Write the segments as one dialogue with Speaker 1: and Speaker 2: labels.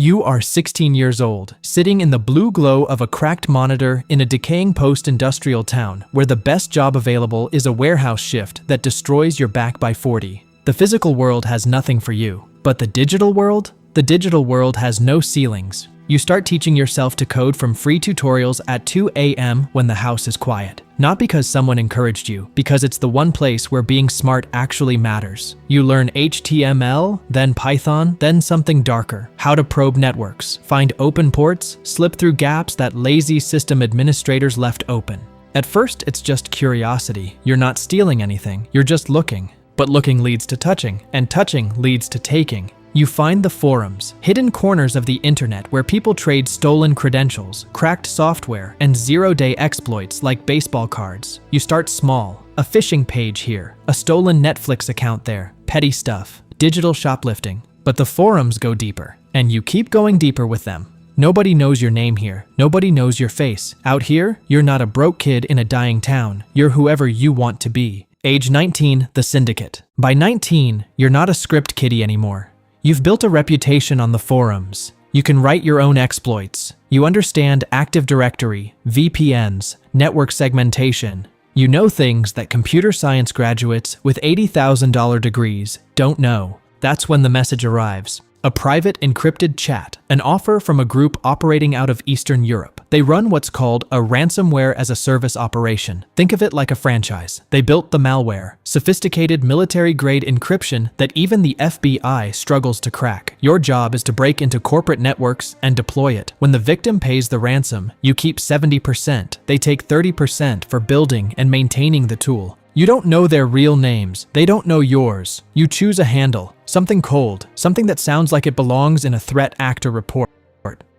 Speaker 1: You are 16 years old, sitting in the blue glow of a cracked monitor in a decaying post-industrial town where the best job available is a warehouse shift that destroys your back by 40. The physical world has nothing for you, but the digital world? The digital world has no ceilings. You start teaching yourself to code from free tutorials at 2 a.m. when the house is quiet. Not because someone encouraged you, because it's the one place where being smart actually matters. You learn HTML, then Python, then something darker. How to probe networks, find open ports, slip through gaps that lazy system administrators left open. At first, it's just curiosity. You're not stealing anything, you're just looking. But looking leads to touching, and touching leads to taking. You find the forums, hidden corners of the internet where people trade stolen credentials, cracked software, and zero-day exploits like baseball cards. You start small, a phishing page here, a stolen Netflix account there, petty stuff, digital shoplifting. But the forums go deeper, and you keep going deeper with them. Nobody knows your name here, nobody knows your face. Out here, you're not a broke kid in a dying town, you're whoever you want to be. Age 19, the syndicate. By 19, you're not a script kiddie anymore. You've built a reputation on the forums. You can write your own exploits. You understand Active Directory, VPNs, network segmentation. You know things that computer science graduates with $80,000 degrees don't know. That's when the message arrives. A private encrypted chat, an offer from a group operating out of Eastern Europe. They run what's called a ransomware as a service operation. Think of it like a franchise. They built the malware, sophisticated military-grade encryption that even the FBI struggles to crack. Your job is to break into corporate networks and deploy it. When the victim pays the ransom, you keep 70%. They take 30% for building and maintaining the tool. You don't know their real names. They don't know yours. You choose a handle, something cold, something that sounds like it belongs in a threat actor report.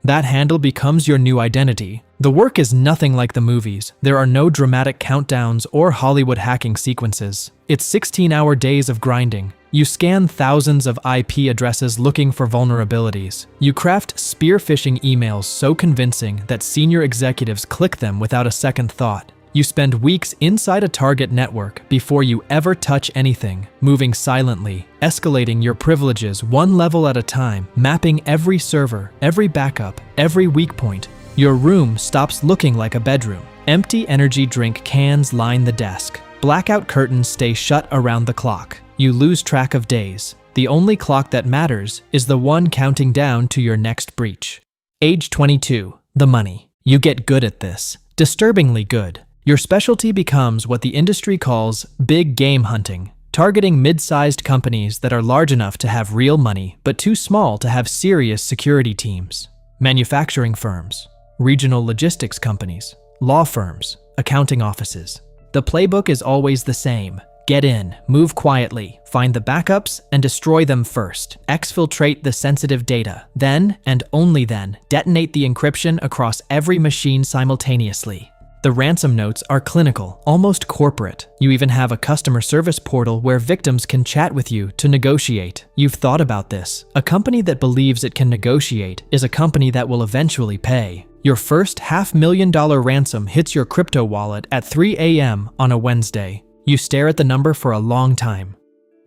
Speaker 1: That handle becomes your new identity. The work is nothing like the movies. There are no dramatic countdowns or Hollywood hacking sequences. It's 16-hour days of grinding. You scan thousands of IP addresses looking for vulnerabilities. You craft spear phishing emails so convincing that senior executives click them without a second thought. You spend weeks inside a target network before you ever touch anything, moving silently, escalating your privileges one level at a time, mapping every server, every backup, every weak point. Your room stops looking like a bedroom. Empty energy drink cans line the desk. Blackout curtains stay shut around the clock. You lose track of days. The only clock that matters is the one counting down to your next breach. Age 22, the money. You get good at this, disturbingly good. Your specialty becomes what the industry calls big game hunting, targeting mid-sized companies that are large enough to have real money, but too small to have serious security teams. Manufacturing firms, regional logistics companies, law firms, accounting offices. The playbook is always the same. Get in, move quietly, find the backups, and destroy them first. Exfiltrate the sensitive data. Then, and only then, detonate the encryption across every machine simultaneously. The ransom notes are clinical, almost corporate. You even have a customer service portal where victims can chat with you to negotiate. You've thought about this. A company that believes it can negotiate is a company that will eventually pay. Your first $500,000 ransom hits your crypto wallet at 3 a.m. on a Wednesday. You stare at the number for a long time.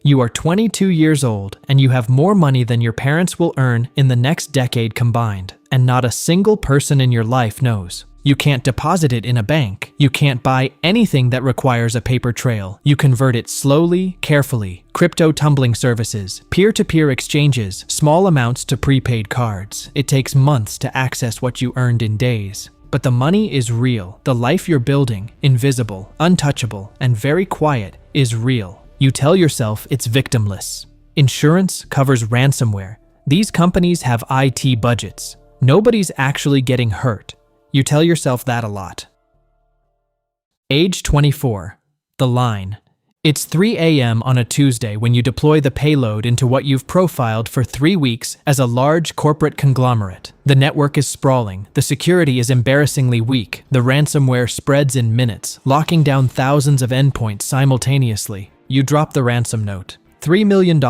Speaker 1: You are 22 years old and you have more money than your parents will earn in the next decade combined, and not a single person in your life knows. You can't deposit it in a bank. You can't buy anything that requires a paper trail. You convert it slowly, carefully. Crypto tumbling services, peer-to-peer exchanges, small amounts to prepaid cards. It takes months to access what you earned in days. But the money is real. The life you're building, invisible, untouchable, and very quiet, is real. You tell yourself it's victimless. Insurance covers ransomware. These companies have IT budgets. Nobody's actually getting hurt. You tell yourself that a lot. Age 24. The line. It's 3 a.m. on a Tuesday when you deploy the payload into what you've profiled for 3 weeks as a large corporate conglomerate. The network is sprawling. The security is embarrassingly weak. The ransomware spreads in minutes, locking down thousands of endpoints simultaneously. You drop the ransom note. $3 million in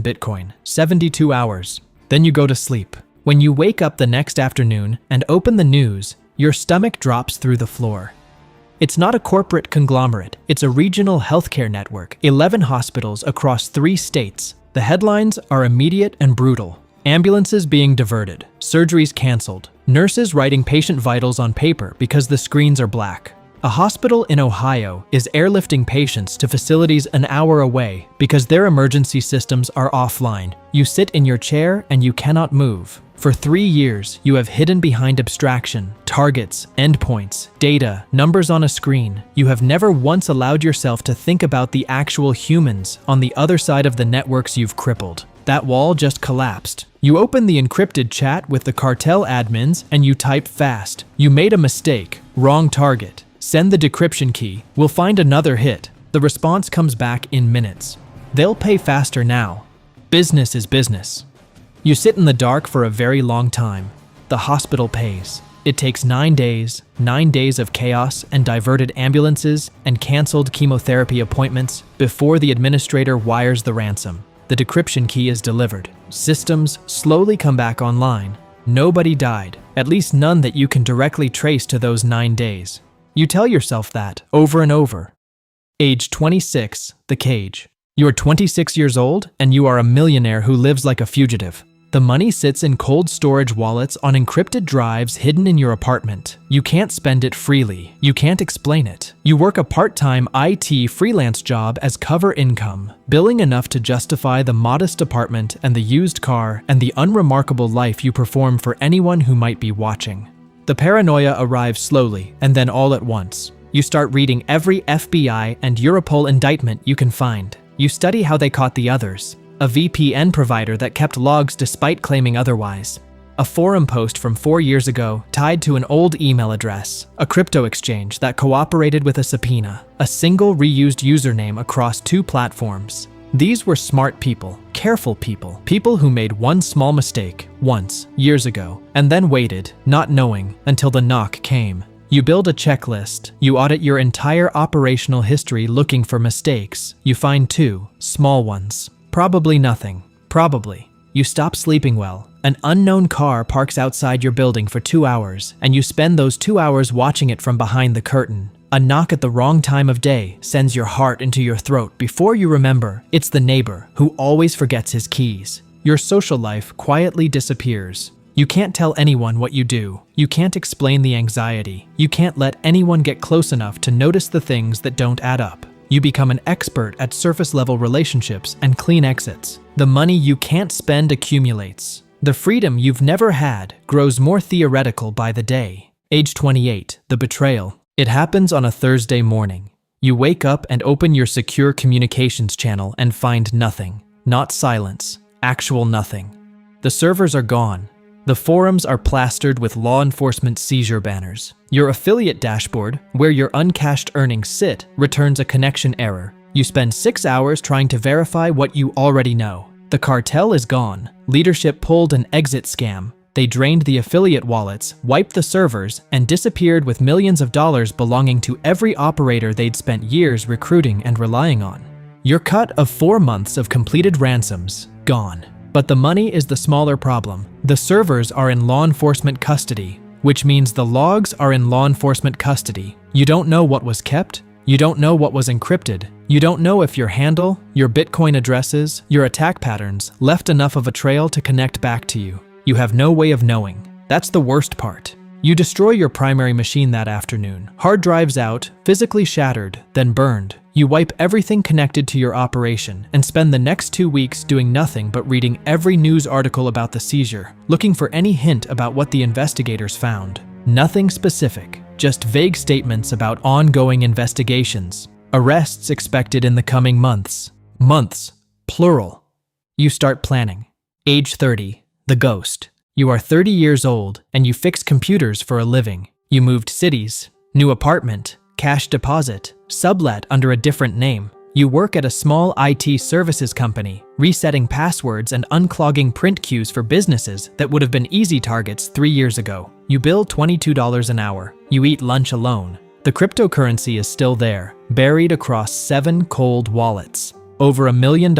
Speaker 1: Bitcoin, 72 hours. Then you go to sleep. When you wake up the next afternoon and open the news, your stomach drops through the floor. It's not a corporate conglomerate, it's a regional healthcare network, 11 hospitals across 3 states. The headlines are immediate and brutal. Ambulances being diverted, surgeries canceled, nurses writing patient vitals on paper because the screens are black. A hospital in Ohio is airlifting patients to facilities an hour away because their emergency systems are offline. You sit in your chair and you cannot move. For 3 years, you have hidden behind abstraction, targets, endpoints, data, numbers on a screen. You have never once allowed yourself to think about the actual humans on the other side of the networks you've crippled. That wall just collapsed. You open the encrypted chat with the cartel admins and you type fast. You made a mistake. Wrong target. Send the decryption key. We'll find another hit. The response comes back in minutes. They'll pay faster now. Business is business. You sit in the dark for a very long time. The hospital pays. It takes 9 days, 9 days of chaos and diverted ambulances and canceled chemotherapy appointments before the administrator wires the ransom. The decryption key is delivered. Systems slowly come back online. Nobody died, at least none that you can directly trace to those 9 days. You tell yourself that over and over. Age 26, the cage. You're 26 years old and you are a millionaire who lives like a fugitive. The money sits in cold storage wallets on encrypted drives hidden in your apartment. You can't spend it freely. You can't explain it. You work a part-time IT freelance job as cover income, billing enough to justify the modest apartment and the used car and the unremarkable life you perform for anyone who might be watching. The paranoia arrives slowly and then all at once. You start reading every FBI and Europol indictment you can find. You study how they caught the others. A VPN provider that kept logs despite claiming otherwise. A forum post from 4 years ago tied to an old email address. A crypto exchange that cooperated with a subpoena. A single reused username across 2 platforms. These were smart people, careful people, people who made one small mistake once, years ago, and then waited, not knowing, until the knock came. You build a checklist. You audit your entire operational history looking for mistakes. You find 2 small ones. Probably nothing. Probably. You stop sleeping well. An unknown car parks outside your building for 2 hours, and you spend those 2 hours watching it from behind the curtain. A knock at the wrong time of day sends your heart into your throat before you remember it's the neighbor who always forgets his keys. Your social life quietly disappears. You can't tell anyone what you do. You can't explain the anxiety. You can't let anyone get close enough to notice the things that don't add up. You become an expert at surface-level relationships and clean exits. The money you can't spend accumulates. The freedom you've never had grows more theoretical by the day. Age 28, the betrayal. It happens on a Thursday morning. You wake up and open your secure communications channel and find nothing. Not silence, actual nothing. The servers are gone. The forums are plastered with law enforcement seizure banners. Your affiliate dashboard, where your uncashed earnings sit, returns a connection error. You spend 6 hours trying to verify what you already know. The cartel is gone. Leadership pulled an exit scam. They drained the affiliate wallets, wiped the servers, and disappeared with millions of dollars belonging to every operator they'd spent years recruiting and relying on. Your cut of 4 months of completed ransoms, gone. But the money is the smaller problem. The servers are in law enforcement custody, which means the logs are in law enforcement custody. You don't know what was kept. You don't know what was encrypted. You don't know if your handle, your Bitcoin addresses, your attack patterns left enough of a trail to connect back to you. You have no way of knowing. That's the worst part. You destroy your primary machine that afternoon. Hard drives out, physically shattered, then burned. You wipe everything connected to your operation and spend the next 2 weeks doing nothing but reading every news article about the seizure, looking for any hint about what the investigators found. Nothing specific, just vague statements about ongoing investigations. Arrests expected in the coming months. Months, plural. You start planning. Age 30, the ghost. You are 30 years old and you fix computers for a living. You moved cities, new apartment, cash deposit, sublet under a different name. You work at a small IT services company, resetting passwords and unclogging print queues for businesses that would have been easy targets 3 years ago. You bill $22 an hour. You eat lunch alone. The cryptocurrency is still there, buried across 7 cold wallets. Over $1 million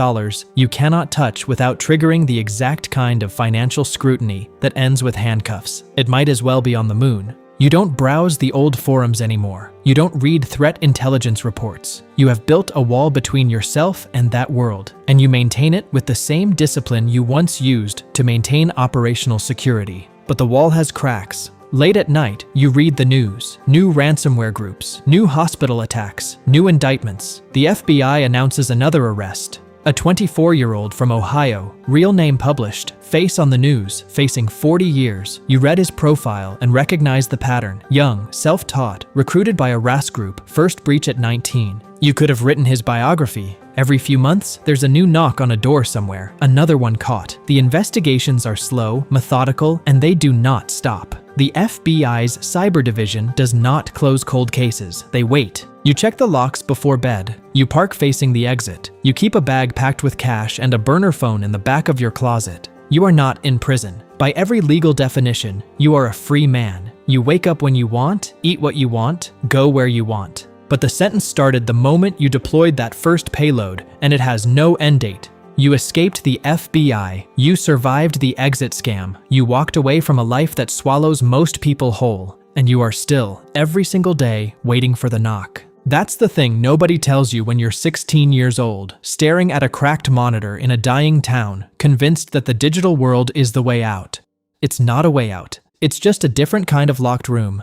Speaker 1: you cannot touch without triggering the exact kind of financial scrutiny that ends with handcuffs. It might as well be on the moon. You don't browse the old forums anymore. You don't read threat intelligence reports. You have built a wall between yourself and that world, and you maintain it with the same discipline you once used to maintain operational security. But the wall has cracks. Late at night, you read the news. New ransomware groups, new hospital attacks, new indictments. The FBI announces another arrest. A 24-year-old from Ohio, real name published, face on the news, facing 40 years. You read his profile and recognized the pattern. Young, self-taught, recruited by a RAS group, first breach at 19. You could have written his biography. Every few months, there's a new knock on a door somewhere, another one caught. The investigations are slow, methodical, and they do not stop. The FBI's cyber division does not close cold cases. They wait. You check the locks before bed. You park facing the exit. You keep a bag packed with cash and a burner phone in the back of your closet. You are not in prison. By every legal definition, you are a free man. You wake up when you want, eat what you want, go where you want. But the sentence started the moment you deployed that first payload, and it has no end date. You escaped the FBI. You survived the exit scam. You walked away from a life that swallows most people whole. And you are still, every single day, waiting for the knock. That's the thing nobody tells you when you're 16 years old, staring at a cracked monitor in a dying town, convinced that the digital world is the way out. It's not a way out. It's just a different kind of locked room.